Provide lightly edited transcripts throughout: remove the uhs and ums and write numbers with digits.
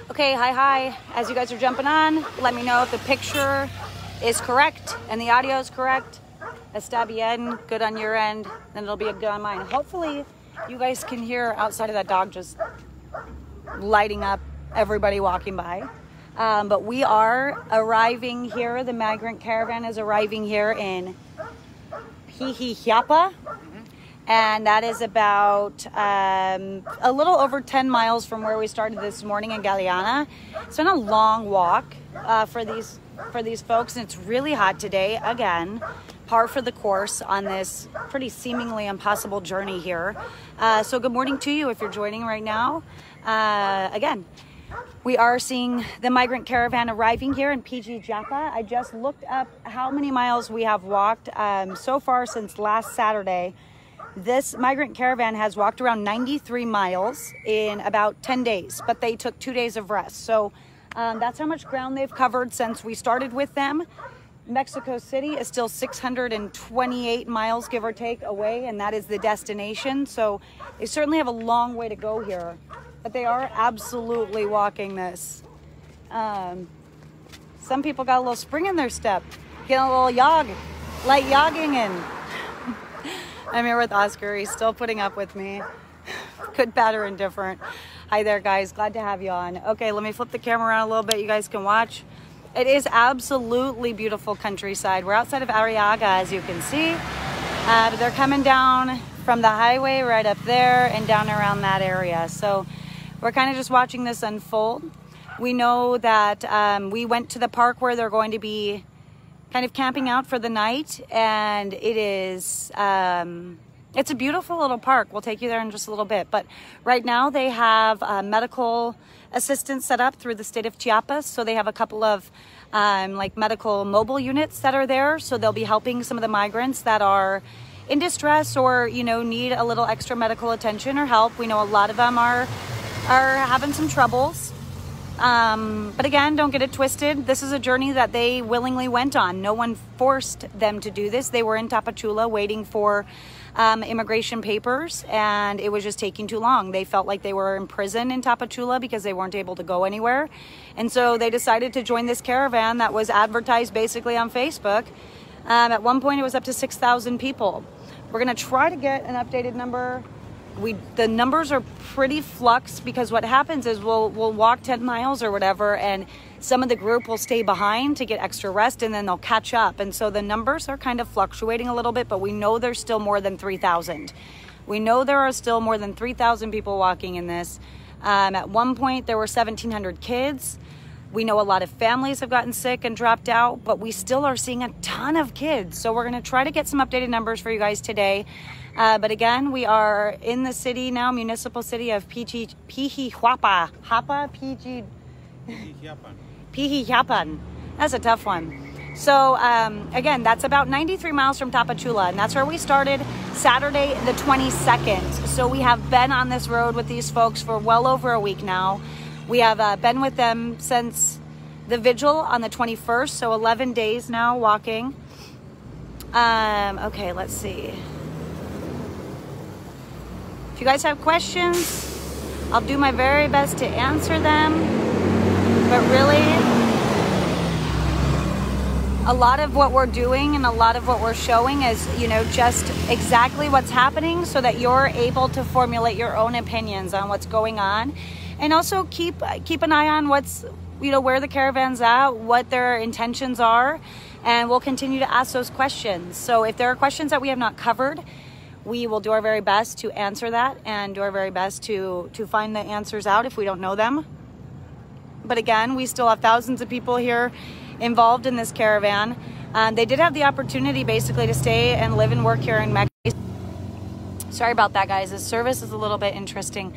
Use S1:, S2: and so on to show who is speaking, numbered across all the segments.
S1: Okay, hi. As you guys are jumping on, let me know if the picture is correct and the audio is correct. Está bien, good on your end, then it'll be good on mine. Hopefully, you guys can hear outside of that dog just lighting up everybody walking by. But we are arriving here. The migrant caravan is arriving here in Pijijiapan. And that is about a little over 10 miles from where we started this morning in Galeana. It's been a long walk for these folks, and it's really hot today. Again, par for the course on this pretty seemingly impossible journey here. So good morning to you if you're joining right now. Again, we are seeing the migrant caravan arriving here in Pijijiapan. I just looked up how many miles we have walked so far since last Saturday. This migrant caravan has walked around 93 miles in about 10 days, but they took 2 days of rest. So that's how much ground they've covered since we started with them. Mexico City is still 628 miles, give or take, away, and that is the destination. So they certainly have a long way to go here, but they are absolutely walking this. Some people got a little spring in their step, getting a little light jogging in. I'm here with Oscar. He's still putting up with me. Good, bad, or indifferent. Hi there, guys. Glad to have you on. Okay, let me flip the camera around a little bit. You guys can watch. It is absolutely beautiful countryside. We're outside of Arriaga, as you can see. But they're coming down from the highway right up there and down around that area. So we're kind of just watching this unfold. We know that we went to the park where they're going to be kind of camping out for the night, and it is it's a beautiful little park. We'll take you there in just a little bit, but right now they have medical assistance set up through the state of Chiapas. So they have a couple of like medical mobile units that are there, so they'll be helping some of the migrants that are in distress or need a little extra medical attention or help. We know a lot of them are having some troubles. But again, don't get it twisted. This is a journey that they willingly went on. No one forced them to do this. They were in Tapachula waiting for immigration papers, and it was just taking too long. They felt like they were in prison in Tapachula because they weren't able to go anywhere. And so they decided to join this caravan that was advertised basically on Facebook. At one point, it was up to 6,000 people. We're going to try to get an updated number. The numbers are pretty flux because what happens is we'll walk 10 miles or whatever, and some of the group will stay behind to get extra rest, and then they'll catch up. And so the numbers are kind of fluctuating a little bit, but we know there's still more than 3,000. We know there are still more than 3,000 people walking in this. At one point, there were 1,700 kids. We know a lot of families have gotten sick and dropped out, but we still are seeing a ton of kids. So we're going to try to get some updated numbers for you guys today. But again, we are in the city now, municipal city of Pijijiapan. Pijijiapan. That's a tough one. So again, that's about 93 miles from Tapachula, and that's where we started Saturday the 22nd. So we have been on this road with these folks for well over a week now. We have been with them since the vigil on the 21st, so 11 days now walking. Okay, let's see. If you guys have questions, I'll do my very best to answer them. But really, a lot of what we're doing and a lot of what we're showing is, just exactly what's happening so that you're able to formulate your own opinions on what's going on. And also keep an eye on what's, where the caravan's at, what their intentions are, and we'll continue to ask those questions. So if there are questions that we have not covered, we will do our very best to answer that and do our very best to find the answers out if we don't know them. But again, we still have thousands of people here involved in this caravan. They did have the opportunity basically to stay and live and work here in Mexico. Sorry about that, guys. This service is a little bit interesting.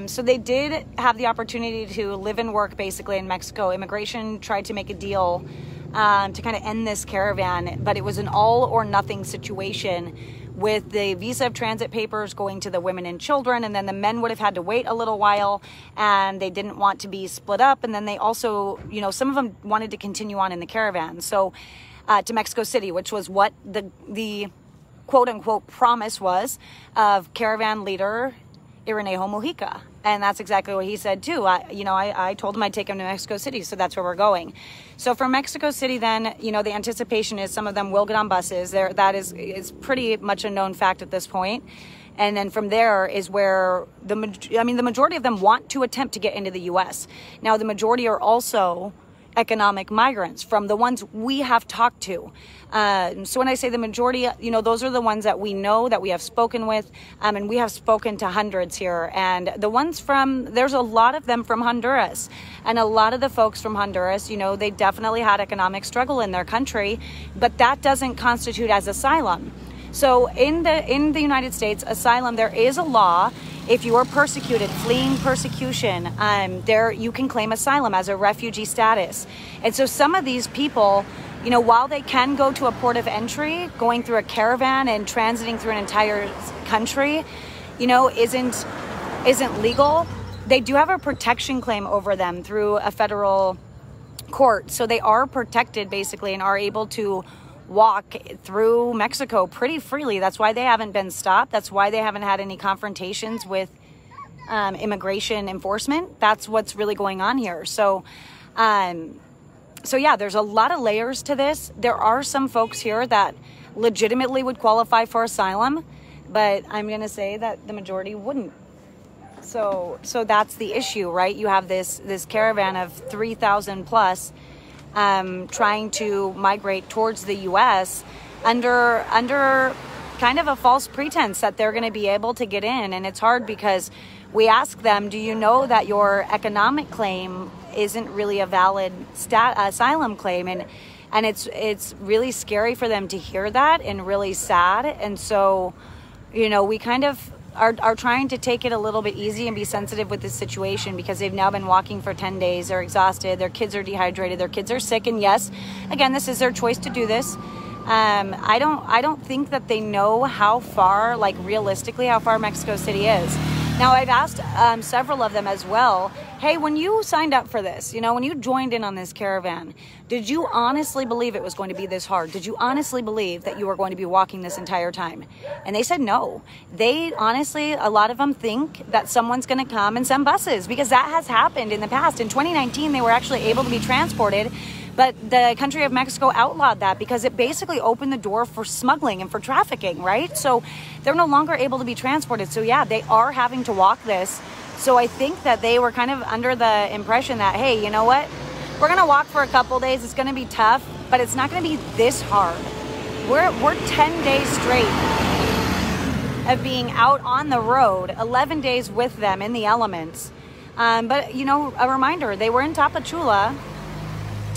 S1: So they did have the opportunity to live and work basically in Mexico. Immigration tried to make a deal to kind of end this caravan, but it was an all or nothing situation with the visa of transit papers going to the women and children, and then the men would have had to wait a little while, and they didn't want to be split up. And then they also, some of them wanted to continue on in the caravan. So to Mexico City, which was what the quote unquote promise was of caravan leader Irenejo Mujica. And that's exactly what he said too. I told him I'd take him to Mexico City, so that's where we're going. So from Mexico City then, the anticipation is some of them will get on buses. That is pretty much a known fact at this point. And then from there is where the majority of them want to attempt to get into the U.S. Now, the majority are also economic migrants from the ones we have talked to. So when I say the majority, those are the ones that we know, that we have spoken with, and we have spoken to hundreds here. And the ones there's a lot of them from Honduras. And a lot of the folks from Honduras, they definitely had economic struggle in their country, but that doesn't constitute as asylum. So in the United States, asylum, there is a law. If you are persecuted, fleeing persecution, you can claim asylum as a refugee status. And so some of these people, while they can go to a port of entry, going through a caravan and transiting through an entire country, isn't legal, they do have a protection claim over them through a federal court. So they are protected basically and are able to walk through Mexico pretty freely. That's why they haven't been stopped. That's why they haven't had any confrontations with immigration enforcement. That's what's really going on here. So yeah, there's a lot of layers to this. There are some folks here that legitimately would qualify for asylum, but I'm going to say that the majority wouldn't. So that's the issue, right? You have this caravan of 3,000 plus trying to migrate towards the U.S. under kind of a false pretense that they're going to be able to get in. And it's hard because we ask them, do you know that your economic claim isn't really a valid asylum claim? And it's really scary for them to hear that, and really sad. And so, we kind of are trying to take it a little bit easy and be sensitive with this situation, because they've now been walking for 10 days. They're exhausted. Their kids are dehydrated. Their kids are sick. And yes, again, this is their choice to do this. I don't think that they know how far, realistically, how far Mexico City is. Now, I've asked several of them as well, hey, when you signed up for this, when you joined in on this caravan, did you honestly believe it was going to be this hard? Did you honestly believe that you were going to be walking this entire time? And they said no. They honestly, a lot of them think that someone's going to come and send buses, because that has happened in the past. In 2019, they were actually able to be transported, but the country of Mexico outlawed that because it basically opened the door for smuggling and for trafficking, right? So they're no longer able to be transported. So yeah, they are having to walk this. So I think that they were kind of under the impression that, hey, you know what? We're going to walk for a couple days. It's going to be tough, but it's not going to be this hard. We're 10 days straight of being out on the road, 11 days with them in the elements. But, a reminder, they were in Tapachula,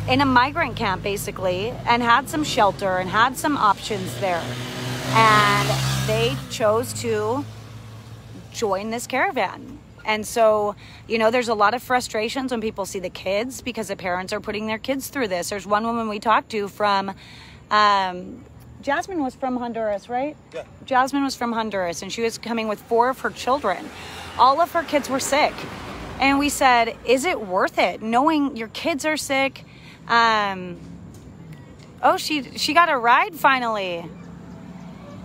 S1: in a migrant camp basically, and had some shelter and had some options there. And they chose to join this caravan. And so, there's a lot of frustrations when people see the kids, because the parents are putting their kids through this. There's one woman we talked to from, Jasmine was from Honduras, right? Yeah. Jasmine was from Honduras, and she was coming with 4 of her children. All of her kids were sick. And we said, is it worth it, knowing your kids are sick? She got a ride finally.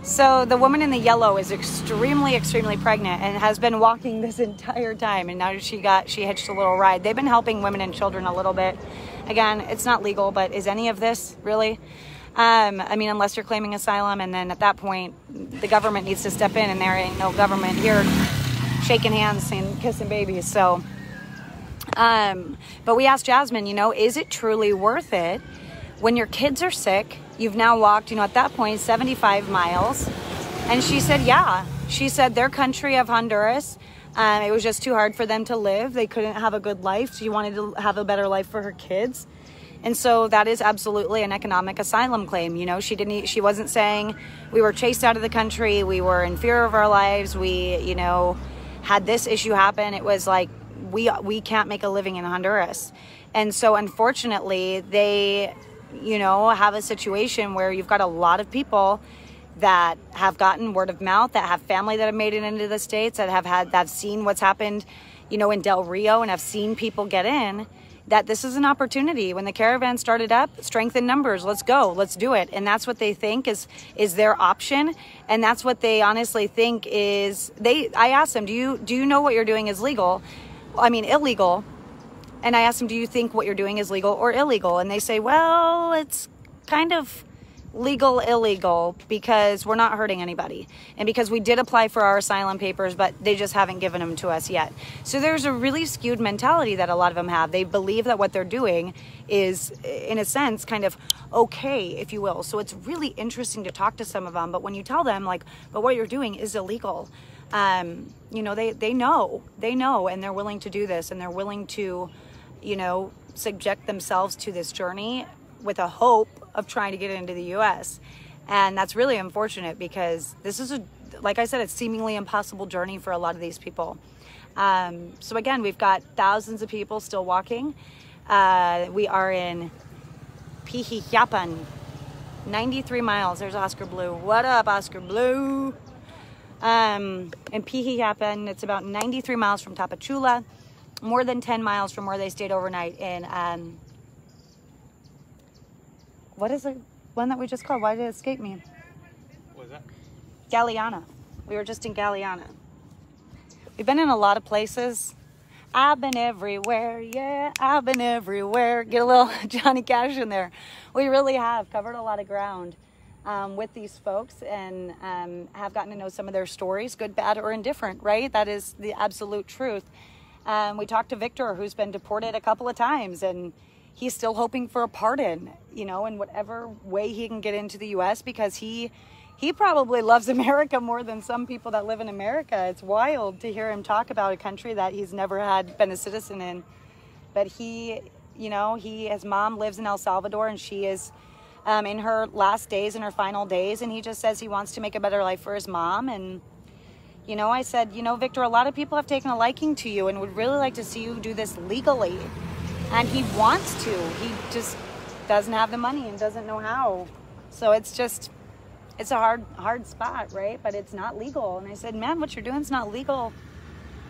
S1: So the woman in the yellow is extremely, extremely pregnant and has been walking this entire time. And now she hitched a little ride. They've been helping women and children a little bit. Again, it's not legal, but is any of this really? Unless you're claiming asylum, and then at that point, the government needs to step in, and there ain't no government here shaking hands and kissing babies. So, but we asked Jasmine, is it truly worth it when your kids are sick? You've now walked, at that point, 75 miles. And she said, yeah. She said their country of Honduras, it was just too hard for them to live. They couldn't have a good life. She wanted to have a better life for her kids. And so that is absolutely an economic asylum claim. She wasn't saying we were chased out of the country, we were in fear of our lives, we, had this issue happen. It was like, we can't make a living in Honduras. And so unfortunately, they have a situation where you've got a lot of people that have gotten word of mouth, that have family that have made it into the States, that have seen what's happened, in Del Rio, and have seen people get in. that this is an opportunity. When the caravan started up, strength in numbers, let's go, let's do it. And that's what they think is their option. And that's what they honestly think is, I asked them, do you know what you're doing is legal? I mean, illegal. And I asked them, do you think what you're doing is legal or illegal? And they say, well, it's kind of legal, illegal, because we're not hurting anybody. And because we did apply for our asylum papers, but they just haven't given them to us yet. So there's a really skewed mentality that a lot of them have. They believe that what they're doing is, in a sense, kind of okay, if you will. So it's really interesting to talk to some of them. But when you tell them, like, but what you're doing is illegal, you know, they know, and they're willing to do this, and they're willing to, you know, subject themselves to this journey with a hope of trying to get into the US. And that's really unfortunate, because this is like I said, it's seemingly impossible journey for a lot of these people. So again, we've got thousands of people still walking. We are in Pijijiapan, 93 miles. There's Oscar Blue. What up, Oscar Blue? In Pijijiapan, it's about 93 miles from Tapachula, more than 10 miles from where they stayed overnight in, what is the one that we just called? Why did it escape me?
S2: What was that?
S1: Galeana. We were just in Galeana. We've been in a lot of places. I've been everywhere, yeah, I've been everywhere. Get a little Johnny Cash in there. We really have covered a lot of ground with these folks, and have gotten to know some of their stories, good, bad, or indifferent, right? That is the absolute truth. We talked to Victor, who's been deported a couple of times, and he's still hoping for a pardon, you know, in whatever way he can get into the U.S., because he probably loves America more than some people that live in America. It's wild to hear him talk about a country that he's never been a citizen in. But he, you know, his mom lives in El Salvador, and she is in her last days, in her final days, and he just says he wants to make a better life for his mom. And, you know, I said, you know, Victor, a lot of people have taken a liking to you and would really like to see you do this legally. And he wants to, he just doesn't have the money and doesn't know how. So it's a hard spot, right? But it's not legal. And I said, man, what you're doing is not legal.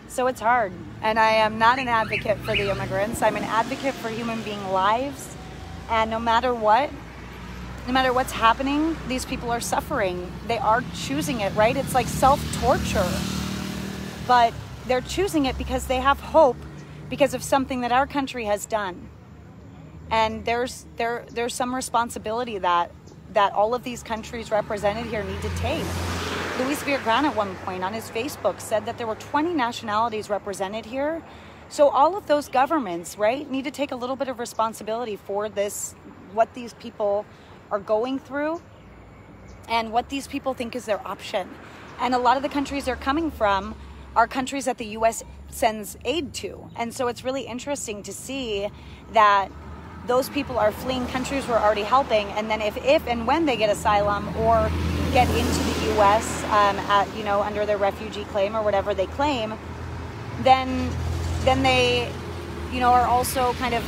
S1: So it's hard. And I am not an advocate for the immigrants. I'm an advocate for human being lives. And no matter what's happening, these people are suffering. They are choosing it, right? It's like self-torture. But they're choosing it because they have hope, because of something that our country has done. And there's some responsibility that all of these countries represented here need to take. Luis Villagrán at one point on his Facebook said that there were 20 nationalities represented here. So all of those governments, right, need to take a little bit of responsibility for this, what these people are going through and what these people think is their option. And a lot of the countries they're coming from are countries that the U.S. sends aid to. And so it's really interesting to see that those people are fleeing countries we're already helping, and then if and when they get asylum or get into the U.S. Under their refugee claim or whatever they claim, then they, you know, are also kind of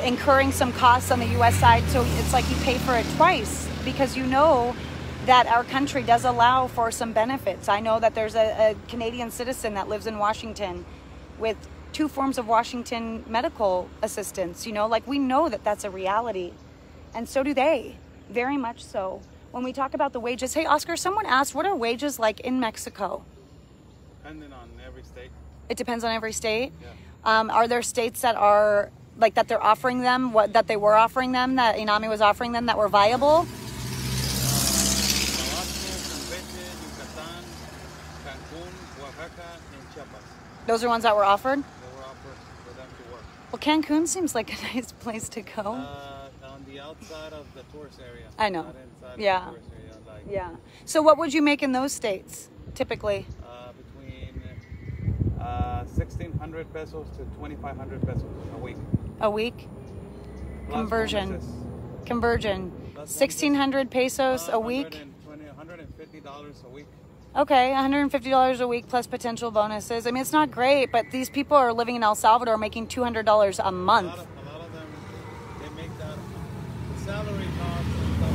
S1: incurring some costs on the U.S. side. So it's like you pay for it twice, because you know that our country does allow for some benefits. I know that there's a Canadian citizen that lives in Washington with 2 forms of Washington medical assistance, you know, like we know that that's a reality. And so do they, very much so. When we talk about the wages, hey, Oscar, someone asked, what are wages like in Mexico?
S2: Depending on every state.
S1: It depends on every state?
S2: Yeah.
S1: Are there states that are, like, that they're offering them, that they were offering them, that INAMI was offering them, that were viable?
S2: Yucatan, Cancun, Oaxaca, and Chiapas.
S1: Those are ones that were offered?
S2: They were offered for them to work.
S1: Well, Cancun seems like a nice place to go.
S2: On the outside of the tourist area.
S1: I know.
S2: Not inside
S1: Yeah.
S2: the tourist area. Like,
S1: Yeah. So what would you make in those states, typically?
S2: Between 1,600 pesos to 2,500 pesos a week.
S1: A week?
S2: Plus
S1: Conversion.
S2: bonuses.
S1: Conversion.
S2: Plus
S1: 1,600 pesos a week?
S2: $150 a week.
S1: Okay, $150 a week plus potential bonuses. I mean, it's not great, but these people are living in El Salvador making $200 a month.
S2: A lot of them, they make that salary cost and stuff.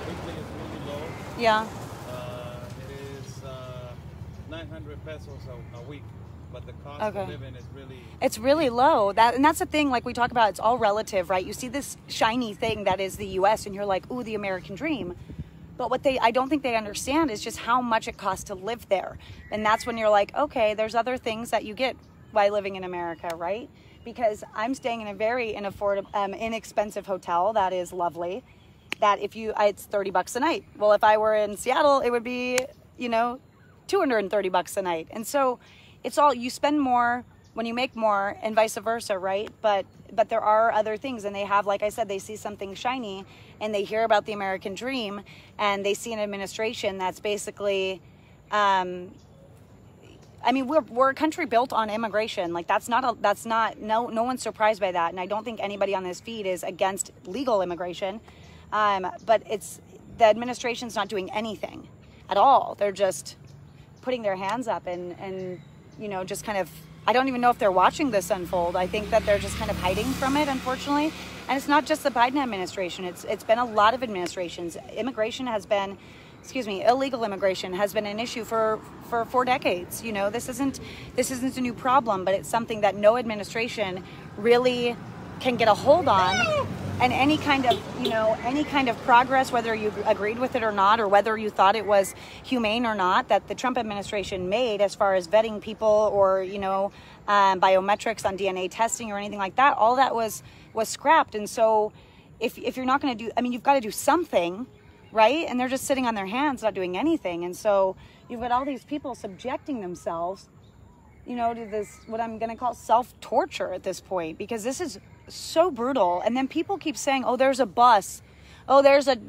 S2: Weekly is really low.
S1: Yeah.
S2: It is 900 pesos a week. but the cost of living is
S1: it's really low. And that's the thing, like we talk about, it's all relative, right? You see this shiny thing that is the US and you're like, ooh, the American dream. But what I don't think they understand is just how much it costs to live there. And that's when you're like, okay, there's other things that you get by living in America, right? Because I'm staying in a very inexpensive hotel that is lovely. That it's $30 a night. Well, if I were in Seattle, it would be, $230 a night. And so it's all, you spend more when you make more and vice versa, right? But there are other things, and they have, like I said, they see something shiny and they hear about the American dream and they see an administration that's basically, we're a country built on immigration. Like no one's surprised by that. And I don't think anybody on this feed is against legal immigration. But the administration's not doing anything at all. They're just putting their hands up and just kind of, I don't even know if they're watching this unfold. I think that they're just kind of hiding from it, unfortunately. And it's not just the Biden administration. It's been a lot of administrations. Illegal immigration has been an issue for 4 decades. This isn't a new problem, but it's something that no administration really can get a hold on. And any kind of progress, whether you agreed with it or not, or whether you thought it was humane or not, that the Trump administration made as far as vetting people or, biometrics on DNA testing or anything like that, all that was scrapped. And so if you're not going to do, you've got to do something, right? And they're just sitting on their hands, not doing anything. And so you've got all these people subjecting themselves, to this, what I'm going to call self-torture at this point, because this is so brutal. And then people keep saying, oh, there's a bus. Oh, there's a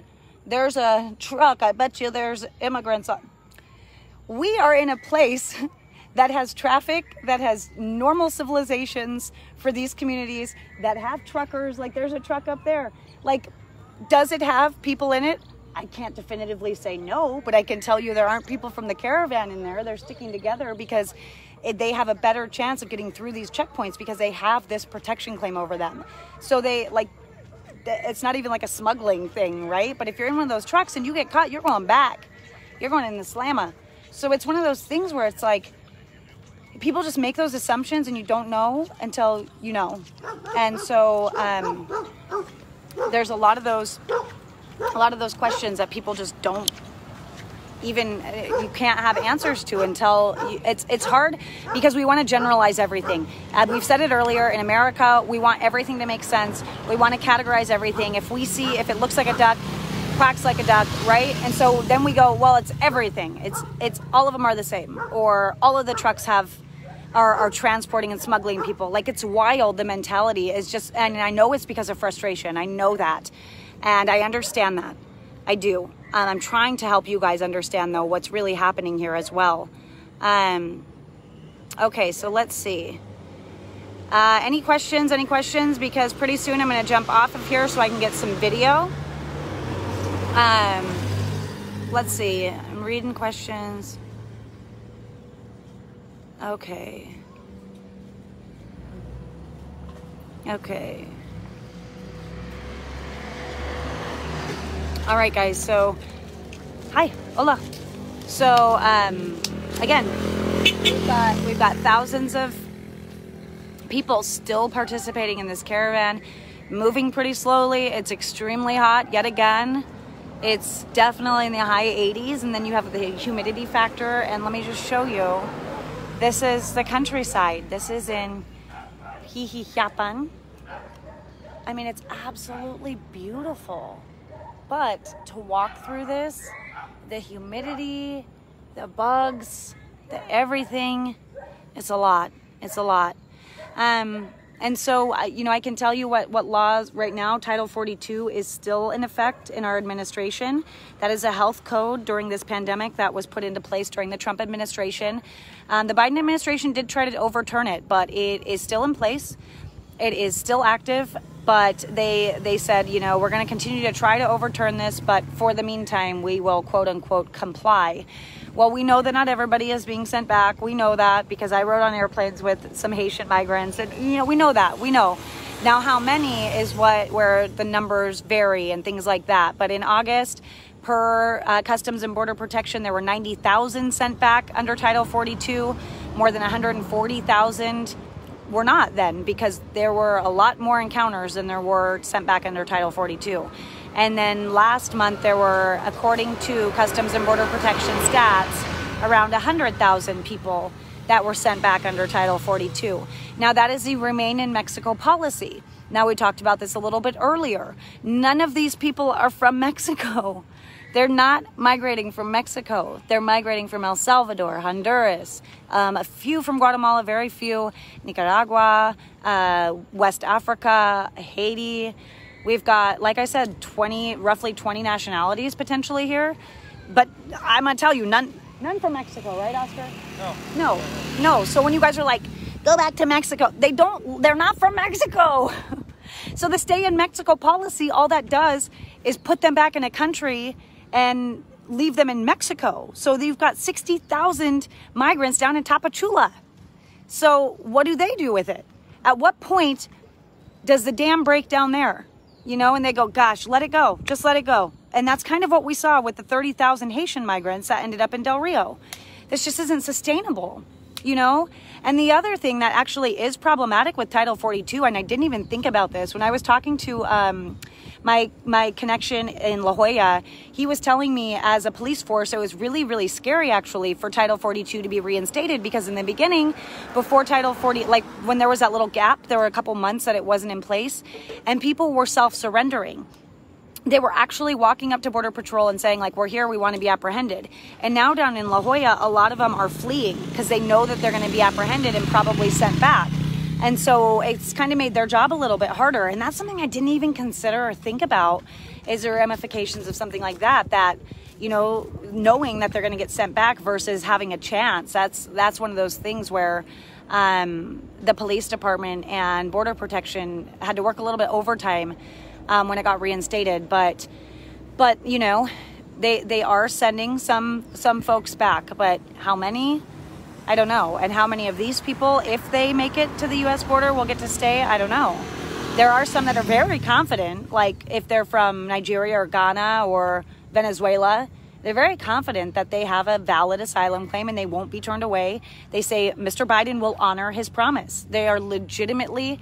S1: truck. I bet you there's immigrants. We are in a place that has traffic, that has normal civilizations for these communities, that have truckers. Like, there's a truck up there. Like, does it have people in it? I can't definitively say no, but I can tell you there aren't people from the caravan in there. They're sticking together because they have a better chance of getting through these checkpoints because they have this protection claim over them. So it's not even like a smuggling thing, right? But if you're in one of those trucks and you get caught, you're going back. You're going in the slammer. So it's one of those things where it's like, people just make those assumptions and you don't know until you know. And so there's a lot of those questions that people just don't even, you can't have answers to until it's hard because we want to generalize everything. And we've said it earlier, in America, we want everything to make sense. We want to categorize everything. If it looks like a duck, quacks like a duck, right? And so then we go, well, it's everything. It's all of them are the same, or all of the trucks are transporting and smuggling people. Like, it's wild. The mentality is just, and I know it's because of frustration. I know that. And I understand that. I do. I'm trying to help you guys understand, though, what's really happening here as well. Okay, so let's see. Any questions? Because pretty soon I'm going to jump off of here so I can get some video. Let's see. I'm reading questions. Okay. All right, guys. So, hi, hola. So, again, we've got thousands of people still participating in this caravan, moving pretty slowly. It's extremely hot yet again. It's definitely in the high 80s, and then you have the humidity factor. And let me just show you. This is the countryside. This is in Pijijiapan. I mean, it's absolutely beautiful. But to walk through this, the humidity, the bugs, the everything, it's a lot. And so, I can tell you what laws right now, Title 42 is still in effect in our administration. That is a health code during this pandemic that was put into place during the Trump administration. The Biden administration did try to overturn it, but it is still in place. It is still active, but they said, we're going to continue to try to overturn this, but for the meantime, we will, quote unquote, comply. Well, we know that not everybody is being sent back. We know that because I rode on airplanes with some Haitian migrants, and we know that. We know. Now, how many is where the numbers vary and things like that. But in August, per Customs and Border Protection, there were 90,000 sent back under Title 42. more than 140,000 were not then, because there were a lot more encounters than there were sent back under Title 42. And then last month there were, according to Customs and Border Protection stats, around 100,000 people that were sent back under Title 42. Now that is the Remain in Mexico policy. Now we talked about this a little bit earlier. None of these people are from Mexico. They're not migrating from Mexico. They're migrating from El Salvador, Honduras, a few from Guatemala, very few, Nicaragua, West Africa, Haiti. We've got, like I said, roughly 20 nationalities potentially here. But I'm gonna tell you, none from Mexico, right, Oscar? No. So when you guys are like, go back to Mexico, they're not from Mexico. So the stay in Mexico policy, all that does is put them back in a country and leave them in Mexico. So you've got 60,000 migrants down in Tapachula. So what do they do with it? At what point does the dam break down there? You know, and they go, gosh, let it go. Just let it go. And that's kind of what we saw with the 30,000 Haitian migrants that ended up in Del Rio. This just isn't sustainable, you know? And the other thing that actually is problematic with Title 42, and I didn't even think about this, when I was talking to my connection in La Jolla, he was telling me as a police force, it was really, really scary actually for Title 42 to be reinstated, because in the beginning, before Title 40, like when there was that little gap, there were a couple months that it wasn't in place, and people were self-surrendering. They were actually walking up to Border Patrol and saying, like, we're here, we want to be apprehended. And now down in La Jolla, a lot of them are fleeing because they know that they're going to be apprehended and probably sent back. And so it's kind of made their job a little bit harder. And that's something I didn't even consider or think about, is the ramifications of something like that, you know, knowing that they're going to get sent back versus having a chance. That's one of those things where the police department and Border Protection had to work a little bit overtime when it got reinstated, but you know, they are sending some folks back, but how many? I don't know. And how many of these people, if they make it to the U.S. border, will get to stay? I don't know. There are some that are very confident, like if they're from Nigeria or Ghana or Venezuela, they're very confident that they have a valid asylum claim and they won't be turned away. They say Mr. Biden will honor his promise. They are legitimately,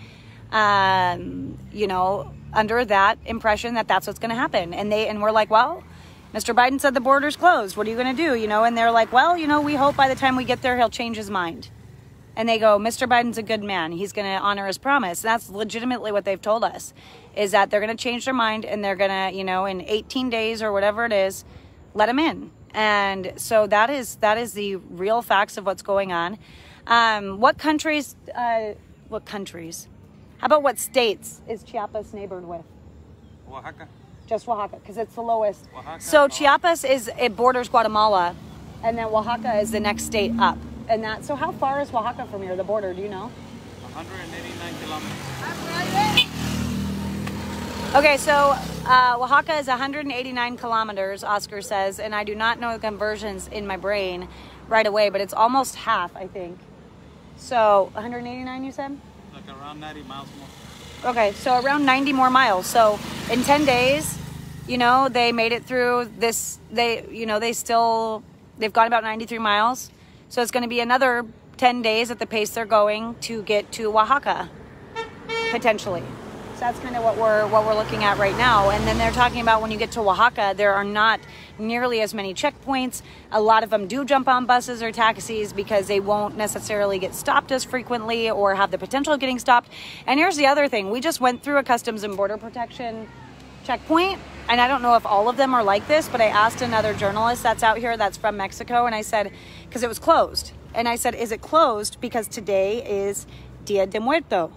S1: you know, under that impression that that's what's going to happen. And we're like, well, Mr. Biden said the border's closed. What are you going to do? You know, and they're like, well, you know, we hope by the time we get there, he'll change his mind. And they go, Mr. Biden's a good man. He's going to honor his promise. That's legitimately what they've told us, is that they're going to change their mind and they're going to, you know, in 18 days or whatever it is, let him in. And so that is the real facts of what's going on. What countries? How about what states is Chiapas neighbored with?
S3: Oaxaca.
S1: Just Oaxaca, because it's the lowest.
S3: Oaxaca,
S1: so Chiapas it borders Guatemala, and then Oaxaca is the next state up. And so how far is Oaxaca from here, the border, do you know?
S3: 189 kilometers.
S1: Okay, so Oaxaca is 189 kilometers, Oscar says, and I do not know the conversions in my brain right away, but it's almost half, I think. So 189, you said?
S3: Like around 90 miles more.
S1: Okay, so around 90 more miles. So in 10 days, you know, they made it through this. They've gone about 93 miles. So it's going to be another 10 days at the pace they're going to get to Oaxaca, potentially. So that's kind of what we're looking at right now. And then they're talking about when you get to Oaxaca, there are not nearly as many checkpoints. A lot of them do jump on buses or taxis because they won't necessarily get stopped as frequently or have the potential of getting stopped. And here's the other thing. We just went through a Customs and Border Protection checkpoint, and I don't know if all of them are like this, but I asked another journalist that's out here that's from Mexico, and I said, because it was closed. And I said, is it closed because today is Dia de Muerto?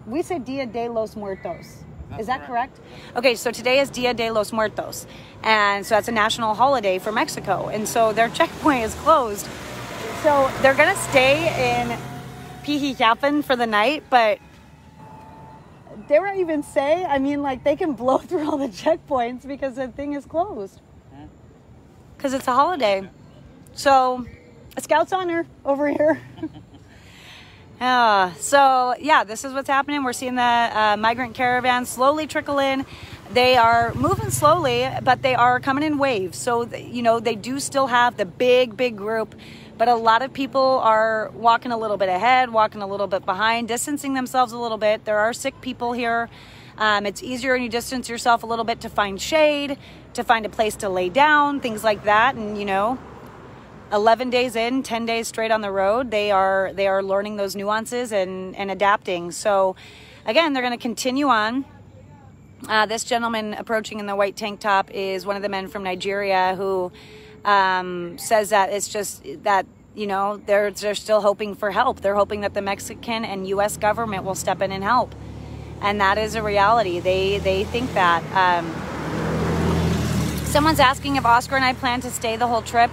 S1: We say Dia de los Muertos. Is that correct? Okay, so today is Dia de los Muertos. And so that's a national holiday for Mexico. And so their checkpoint is closed. So they're going to stay in Pijijiapan for the night. But dare I even say, I mean, like, they can blow through all the checkpoints because the thing is closed. Because it's a holiday. So a Scout's honor over here. So yeah, this is what's happening. We're seeing the migrant caravan slowly trickle in. they are moving slowly, but they are coming in waves. So, you know, they do still have the big group, but a lot of people are walking a little bit ahead, walking a little bit behind, distancing themselves a little bit. There are sick people here. It's easier when you distance yourself a little bit to find shade, to find a place to lay down, things like that. And, you know, 11 days in, 10 days straight on the road, they are learning those nuances and adapting. So again, they're going to continue on. This gentleman approaching in the white tank top is one of the men from Nigeria who says that it's just that, you know, they're still hoping for help. They're hoping that the Mexican and U.S. government will step in and help. And that is a reality. They think that. Someone's asking if Oscar and I plan to stay the whole trip.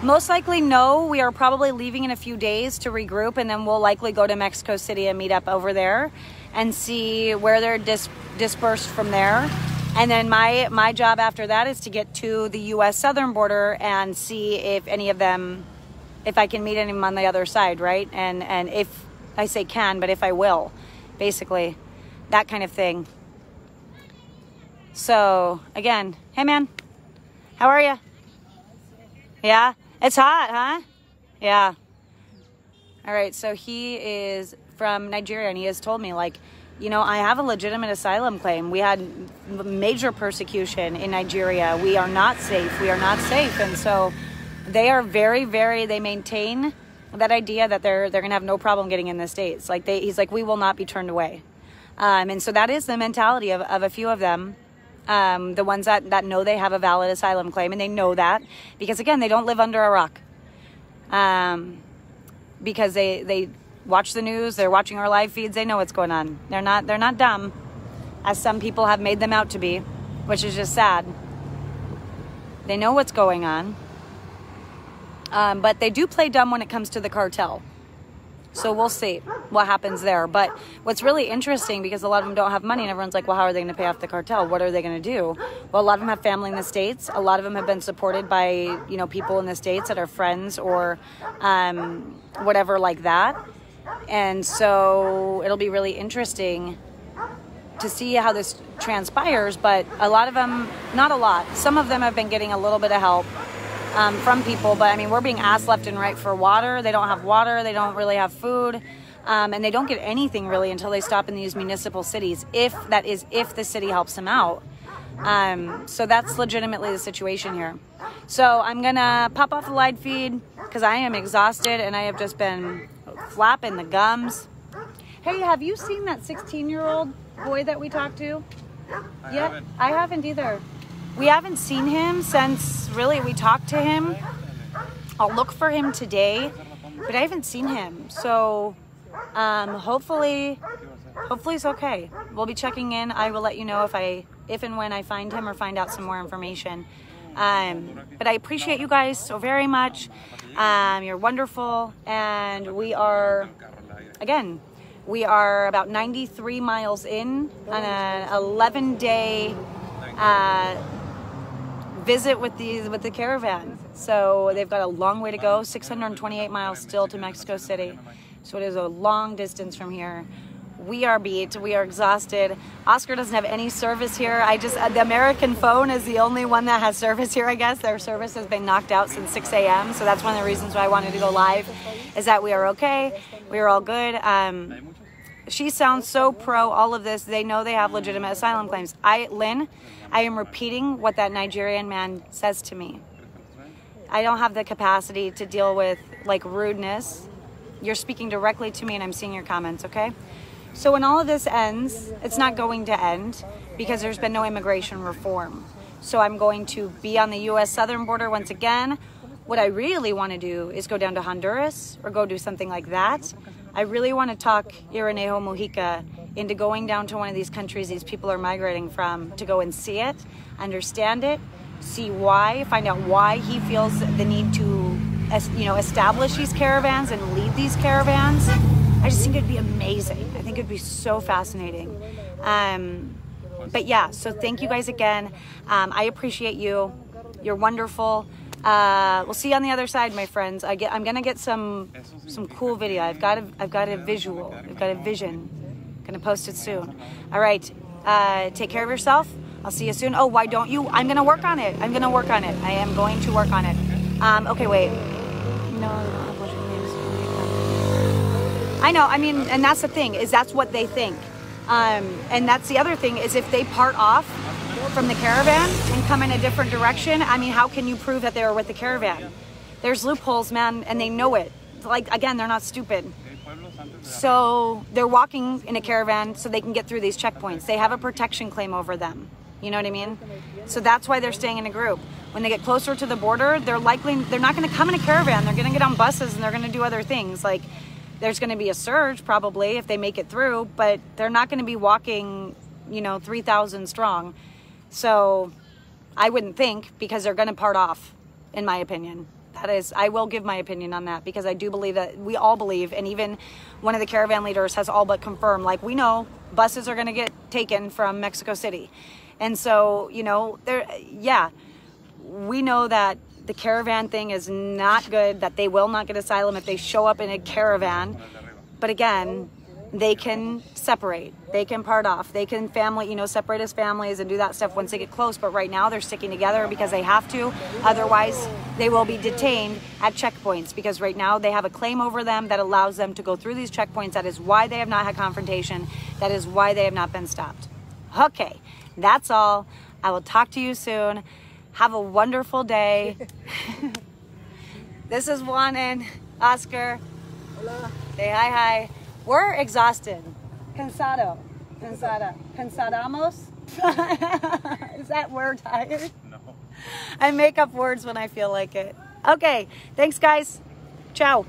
S1: Most likely, no. We are probably leaving in a few days to regroup, and then we'll likely go to Mexico City and meet up over there and see where they're dispersed from there. And then my job after that is to get to the U.S. southern border and see if any of them, if I can meet any of them on the other side, right? And if I say can, but if I will, basically. That kind of thing. So, again, hey man, how are you? Yeah? It's hot, huh? Yeah. All right, so he is from Nigeria, and he has told me, like, you know, I have a legitimate asylum claim. We had major persecution in Nigeria. We are not safe. We are not safe. And so they are very, they maintain that idea that they're going to have no problem getting in the States. Like, he's like, we will not be turned away. And so that is the mentality of a few of them, the ones that know they have a valid asylum claim, and they know that because, again, they don't live under a rock, because they watch the news, they're watching our live feeds, they know what's going on. They're not dumb, as some people have made them out to be, which is just sad. They know what's going on, but they do play dumb when it comes to the cartel. So we'll see what happens there. But what's really interesting, because a lot of them don't have money, and everyone's like, well, how are they going to pay off the cartel? What are they going to do? Well, a lot of them have family in the States. A lot of them have been supported by, you know, people in the States that are friends or whatever like that. And so it'll be really interesting to see how this transpires. But a lot of them, not a lot, some of them have been getting a little bit of help from people, but I mean, we're being asked left and right for water. They don't have water. They don't really have food. And they don't get anything really until they stop in these municipal cities, if the city helps them out. So that's legitimately the situation here. So I'm going to pop off the live feed because I am exhausted and I have just been flapping the gums. Hey, have you seen that 16-year-old boy that we talked to? I haven't either. We haven't seen him since, really, we talked to him. I'll look for him today, but I haven't seen him. So hopefully it's okay. We'll be checking in. I will let you know if and when I find him or find out some more information. But I appreciate you guys so very much. You're wonderful. And we are about 93 miles in on an 11-day visit with the caravan. So they've got a long way to go, 628 miles still to Mexico City. So it is a long distance from here. We are beat, we are exhausted. Oscar doesn't have any service here. The American phone is the only one that has service here, I guess. Their service has been knocked out since 6 a.m. So that's one of the reasons why I wanted to go live, is that we are okay. We are all good. She sounds so pro all of this. They know they have legitimate asylum claims. Lynn, I am repeating what that Nigerian man says to me. I don't have the capacity to deal with, like, rudeness. You're speaking directly to me and I'm seeing your comments, okay? So when all of this ends, it's not going to end because there's been no immigration reform. So I'm going to be on the U.S. southern border once again. What I really want to do is go down to Honduras or go do something like that. I really want to talk Irenejo Mujica into going down to one of these countries these people are migrating from, to go and see it, understand it, see why, find out why he feels the need to, establish these caravans and lead these caravans. I just think it'd be amazing. I think it'd be so fascinating. But yeah, so thank you guys again. I appreciate you. You're wonderful. We'll see you on the other side, my friends. I'm gonna get some cool video. I've got a visual. I've got a vision. Gonna post it soon. All right. Take care of yourself. I'll see you soon. Oh, why don't you? I'm going to work on it. I'm going to work on it. I am going to work on it. Okay, wait. No, I know. I mean, and that's the thing, is that's what they think. And that's the other thing, is if they part off from the caravan and come in a different direction, I mean, how can you prove that they were with the caravan? There's loopholes, man, and they know it. Like, again, they're not stupid. So they're walking in a caravan so they can get through these checkpoints. They have a protection claim over them. You know what I mean? So that's why they're staying in a group. When they get closer to the border, they're not going to come in a caravan. They're going to get on buses and they're going to do other things. Like, there's going to be a surge probably if they make it through, but they're not going to be walking, 3,000 strong. So I wouldn't think, because they're going to part off, in my opinion. That is, I will give my opinion on that, because I do believe that we all believe, and even one of the caravan leaders has all but confirmed, like, we know buses are going to get taken from Mexico City. And so, we know that the caravan thing is not good, that they will not get asylum if they show up in a caravan. But again, they can separate, they can part off, they can separate as families and do that stuff once they get close. But right now they're sticking together because they have to. Otherwise, they will be detained at checkpoints, because right now they have a claim over them that allows them to go through these checkpoints. That is why they have not had confrontation. That is why they have not been stopped. Okay, that's all. I will talk to you soon. Have a wonderful day. This is Juan and Oscar.
S2: Hola.
S1: Say hi. We're exhausted. Cansado. Cansadamos? Is that word tired?
S3: No.
S1: I make up words when I feel like it. Okay. Thanks, guys. Ciao.